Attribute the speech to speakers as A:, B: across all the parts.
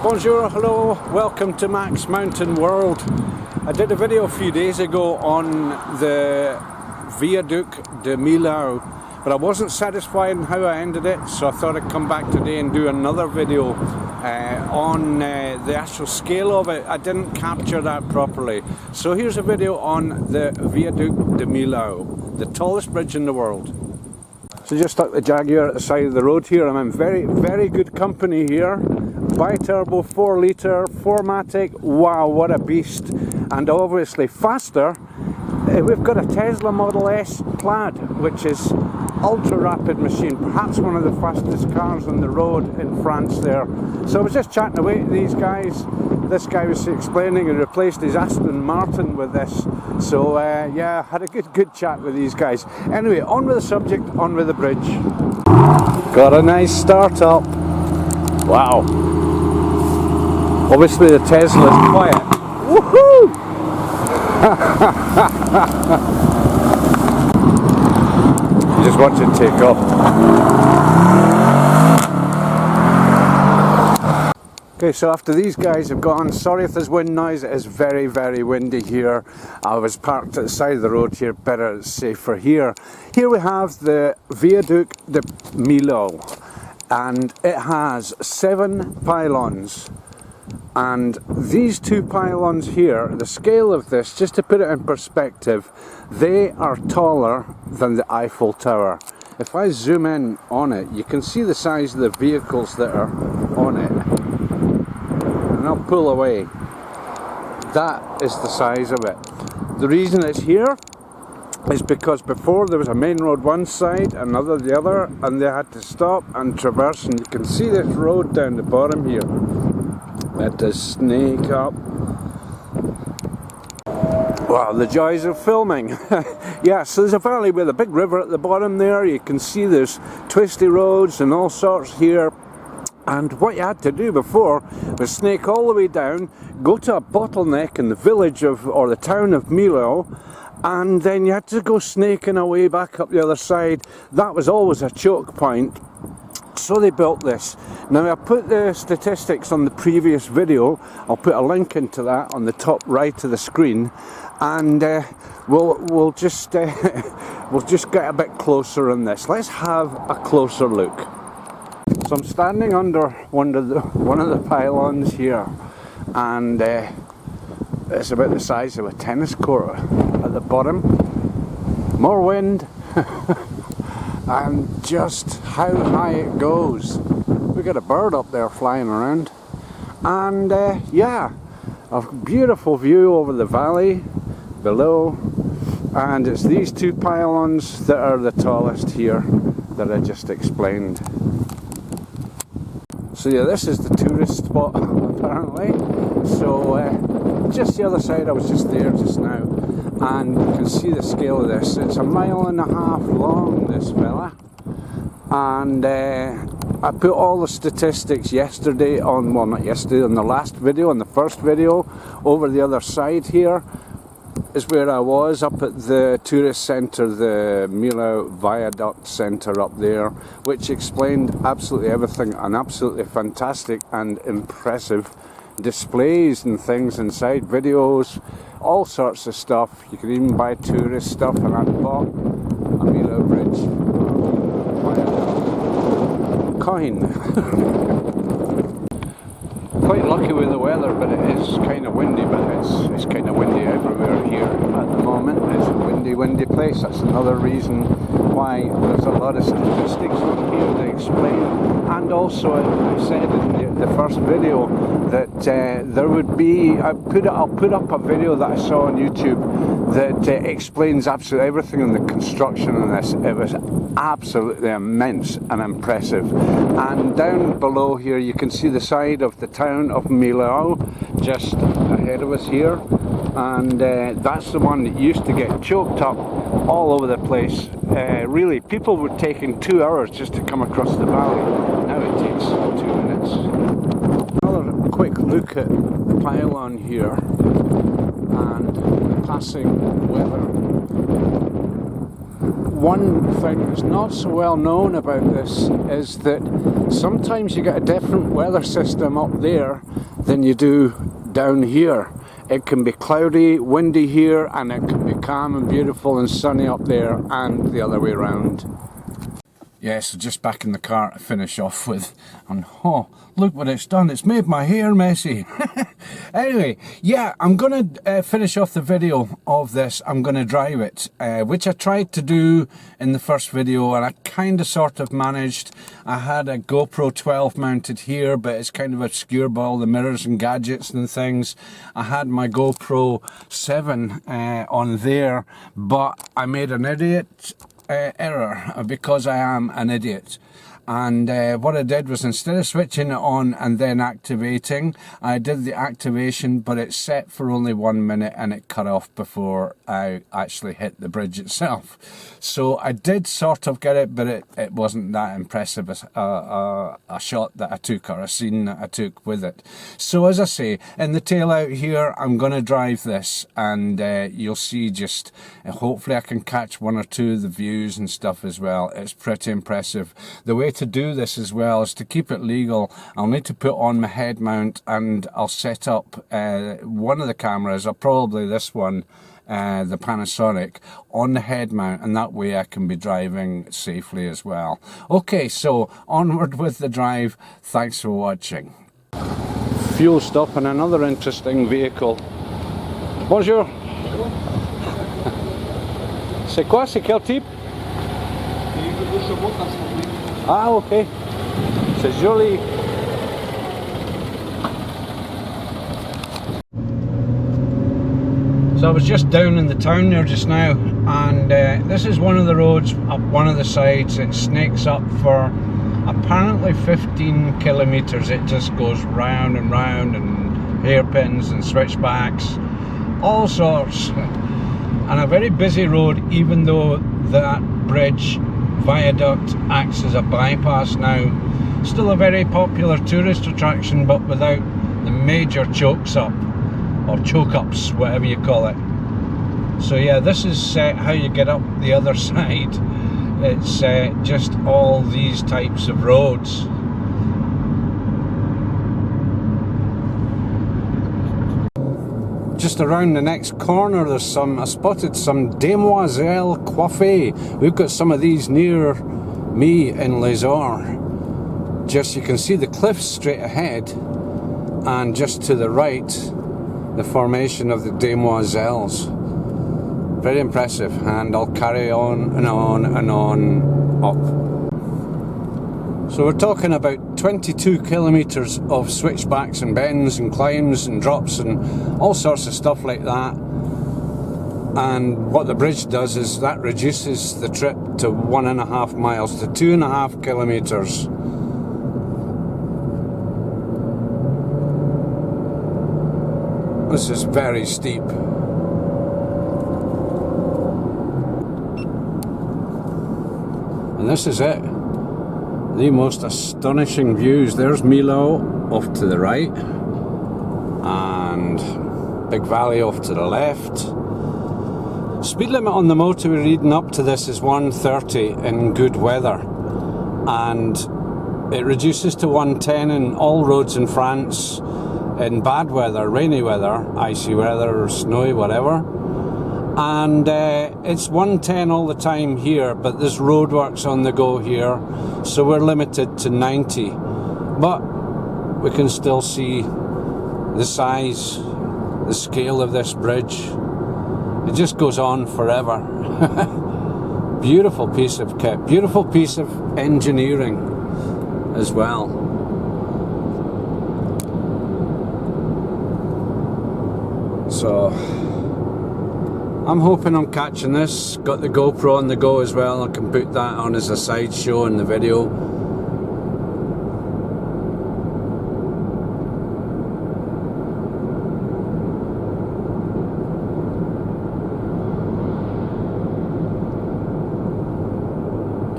A: Bonjour, hello, welcome to MaxMountainWorld. I did a video a few days ago on the Viaduc de Millau, but I wasn't satisfied in how I ended it, so I thought I'd come back today and do another video on the actual scale of it. I didn't capture that properly. So here's a video on the Viaduc de Millau, the tallest bridge in the world. So just stuck the Jaguar at the side of the road here. I'm in very good company here. Bi-turbo 4 litre 4MATIC, wow, what a beast, and obviously faster. We've got a Tesla Model S Plaid, which is ultra rapid machine, perhaps one of the fastest cars on the road in France there. So I was just chatting away to these guys. This guy was explaining he replaced his Aston Martin with this. So yeah, had a good chat with these guys. Anyway, on with the subject, on with the bridge. Got a nice start up. Wow. Obviously the Tesla is quiet. Woohoo! You just watch it take off. Okay, so after these guys have gone, sorry if there's wind noise, it is very windy here. I was parked at the side of the road here, better safer here. Here we have the Viaduc de Millau, and it has 7 pylons. And these 2 pylons here, the scale of this, just to put it in perspective, they are taller than the Eiffel Tower. If I zoom in on it, you can see the size of the vehicles that are on it. And I'll pull away. That is the size of it. The reason it's here is because before there was a main road one side, another the other, and they had to stop and traverse, and you can see this road down the bottom here. Let us snake up. Wow, the joys of filming. Yeah, so there's a valley with a big river at the bottom there. You can see there's twisty roads and all sorts here. And what you had to do before was snake all the way down, go to a bottleneck in the village of, or the town of Millau, and then you had to go snaking away back up the other side. That was always a choke point. So they built this. Now I put the statistics on the previous video. I'll put a link into that on the top right of the screen, and we'll just get a bit closer on this. Let's have a closer look. So I'm standing under one of the pylons here, and it's about the size of a tennis court at the bottom. More wind. And just how high it goes. We got a bird up there flying around, and yeah, a beautiful view over the valley below, and it's these 2 pylons that are the tallest here that I just explained. So yeah, this is the tourist spot apparently. So just the other side, I was just there just now, and you can see the scale of this. It's 1.5 miles long, this fella, and I put all the statistics yesterday on, well not yesterday, on the last video, on the first video. Over the other side here is where I was, up at the tourist centre, the Millau Viaduct centre up there, which explained absolutely everything, and absolutely fantastic and impressive displays and things inside, videos, all sorts of stuff. You can even buy tourist stuff, and I bought a Millau Bridge coin. Quite lucky with the weather, but it is kind of windy, but it's kind of windy everywhere here at the moment. It's a windy place. That's another reason why there's a lot of statistics on here to explain. And also, I said in the first video that there would be, I'll put up a video that I saw on YouTube that explains absolutely everything on the construction on this. It was absolutely immense and impressive. And down below here you can see the side of the town of Millau just ahead of us here, and that's the one that used to get choked up all over the place. Really, people were taking 2 hours just to come across the valley. Now it takes 2 minutes. Another quick look at the pylon here and the passing weather. one thing that's not so well known about this is that sometimes you get a different weather system up there than you do down here. It can be cloudy, windy here, and it can be calm and beautiful and sunny up there, and the other way around. Yeah, so just back in the car to finish off with, and oh, look what it's done, it's made my hair messy. Anyway, yeah, I'm going to finish off the video of this. I'm going to drive it, which I tried to do in the first video, and I kind of sort of managed. I had a GoPro 12 mounted here, but it's kind of obscure by all the mirrors and gadgets and things. I had my GoPro 7 on there, but I made an idiot error because I am an idiot. And what I did was, instead of switching it on and then activating, I did the activation, but it's set for only 1 minute and it cut off before I actually hit the bridge itself. So I did sort of get it, but it wasn't that impressive a shot that I took, or a scene that I took with it. So as I say, in the tail out here, I'm going to drive this, and you'll see just, hopefully I can catch one or two of the views and stuff as well. It's pretty impressive. The way to do this as well is to keep it legal. I'll need to put on my head mount, and I'll set up one of the cameras, or probably this one, the Panasonic, on the head mount, and that way I can be driving safely as well. Okay, so onward with the drive. Thanks for watching. Fuel stop in another interesting vehicle. Bonjour. C'est quoi? C'est quel type? Ah, ok. C'est joli. So I was just down in the town there just now, and this is one of the roads up one of the sides. It snakes up for apparently 15 kilometres. It just goes round and round, and hairpins and switchbacks, all sorts. And a very busy road, even though that bridge viaduct acts as a bypass now. Still a very popular tourist attraction, but without the major chokes up, or choke ups, whatever you call it. So yeah, this is how you get up the other side. It's just all these types of roads. Just around the next corner, there's I spotted some demoiselle coiffées. We've got some of these near me in Les-Orres. Just, you can see the cliffs straight ahead, and just to the right, the formation of the demoiselles. Very impressive, and I'll carry on and on and on up. So we're talking about 22 kilometres of switchbacks and bends and climbs and drops and all sorts of stuff like that. And what the bridge does is that reduces the trip to 1.5 miles to 2.5 kilometres. This is very steep. And this is it. The most astonishing views. There's Millau off to the right, and Big Valley off to the left. Speed limit on the motorway leading up to this is 130 in good weather, and it reduces to 110 in all roads in France in bad weather, rainy weather, icy weather, or snowy, whatever. And it's 110 all the time here, but there's roadworks on the go here, so we're limited to 90. But we can still see the size, the scale of this bridge. It just goes on forever. Beautiful piece of kit, beautiful piece of engineering as well. So I'm hoping I'm catching this. Got the GoPro on the go as well. I can put that on as a sideshow in the video.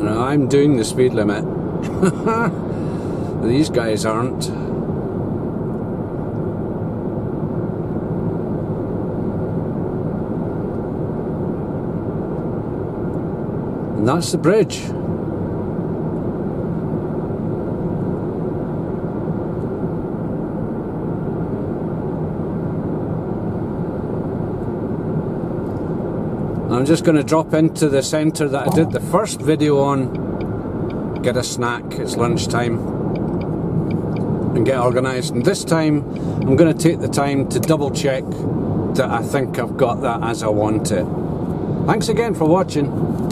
A: Now I'm doing the speed limit. These guys aren't. And that's the bridge. I'm just going to drop into the centre that I did the first video on, get a snack, it's lunchtime, and get organised. And this time I'm going to take the time to double check that I think I've got that as I want it. Thanks again for watching.